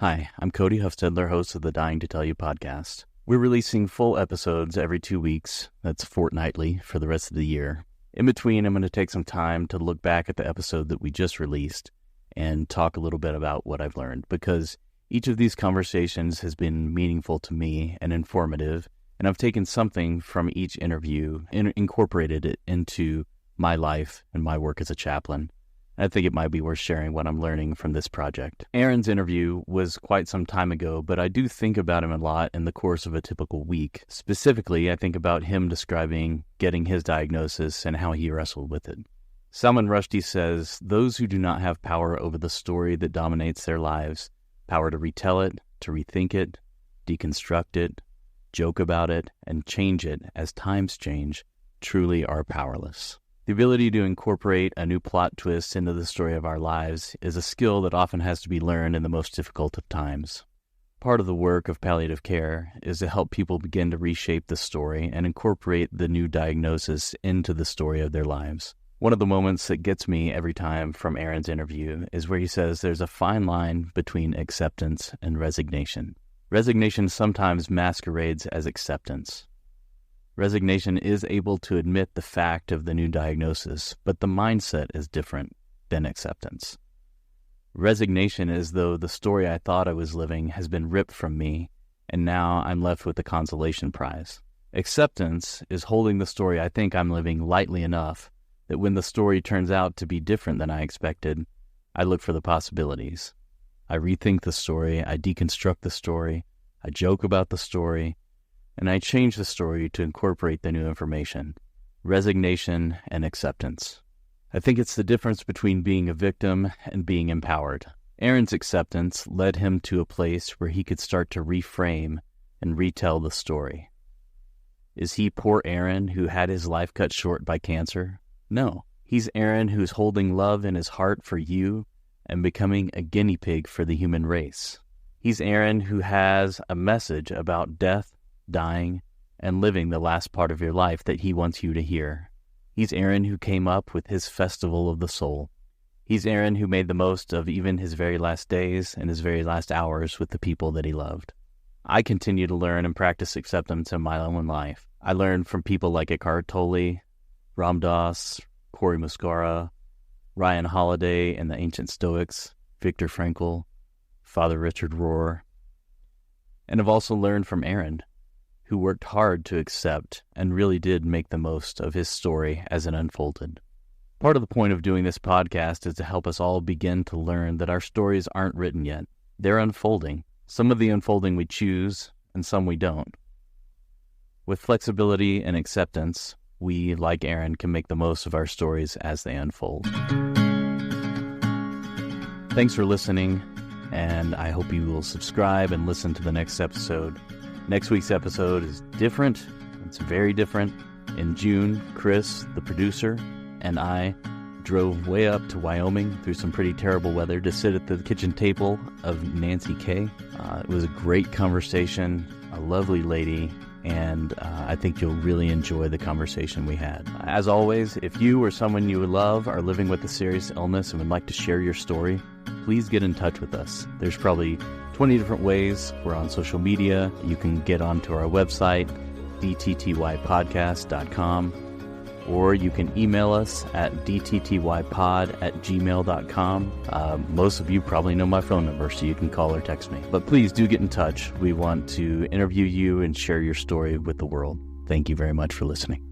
Hi, I'm Cody Huffstedler, host of the Dying to Tell You podcast. We're releasing full episodes every 2 weeks. That's fortnightly for the rest of the year. In between, I'm going to take some time to look back at the episode that we just released and talk a little bit about what I've learned, because each of these conversations has been meaningful to me and informative, and I've taken something from each interview and incorporated it into my life and my work as a chaplain. I think it might be worth sharing what I'm learning from this project. Aaron's interview was quite some time ago, but I do think about him a lot in the course of a typical week. Specifically, I think about him describing getting his diagnosis and how he wrestled with it. Salman Rushdie says, "Those who do not have power over the story that dominates their lives, power to retell it, to rethink it, deconstruct it, joke about it, and change it as times change, truly are powerless." The ability to incorporate a new plot twist into the story of our lives is a skill that often has to be learned in the most difficult of times. Part of the work of palliative care is to help people begin to reshape the story and incorporate the new diagnosis into the story of their lives. One of the moments that gets me every time from Aaron's interview is where he says there's a fine line between acceptance and resignation. Resignation sometimes masquerades as acceptance. Resignation is able to admit the fact of the new diagnosis, but the mindset is different than acceptance. Resignation is though the story I thought I was living has been ripped from me, and now I'm left with the consolation prize. Acceptance is holding the story I think I'm living lightly enough that when the story turns out to be different than I expected, I look for the possibilities. I rethink the story, I deconstruct the story, I joke about the story, and I change the story to incorporate the new information. Resignation and acceptance. I think it's the difference between being a victim and being empowered. Aaron's acceptance led him to a place where he could start to reframe and retell the story. Is he poor Aaron who had his life cut short by cancer? No. He's Aaron who's holding love in his heart for you and becoming a guinea pig for the human race. He's Aaron who has a message about death, dying, and living the last part of your life that he wants you to hear. He's Aaron who came up with his festival of the soul. He's Aaron who made the most of even his very last days and his very last hours with the people that he loved. I continue to learn and practice acceptance in my own life. I learned from people like Eckhart Tolle, Ram Dass, Cory Muscara, Ryan Holiday and the Ancient Stoics, Viktor Frankl, Father Richard Rohr, and I've also learned from Aaron, who worked hard to accept and really did make the most of his story as it unfolded. Part of the point of doing this podcast is to help us all begin to learn that our stories aren't written yet. They're unfolding. Some of the unfolding we choose, and some we don't. With flexibility and acceptance, we, like Aaron, can make the most of our stories as they unfold. Thanks for listening, and I hope you will subscribe and listen to the next episode. Next week's episode is different. It's very different. In June, Chris, the producer, and I drove way up to Wyoming through some pretty terrible weather to sit at the kitchen table of Nancy Kay. It was a great conversation, a lovely lady, and I think you'll really enjoy the conversation we had. As always, if you or someone you love are living with a serious illness and would like to share your story, please get in touch with us. There's probably 20 different ways. We're on social media. You can get onto our website, dttypodcast.com, or you can email us at dttypod@gmail.com. Most of you probably know my phone number, so you can call or text me. But please do get in touch. We want to interview you and share your story with the world. Thank you very much for listening.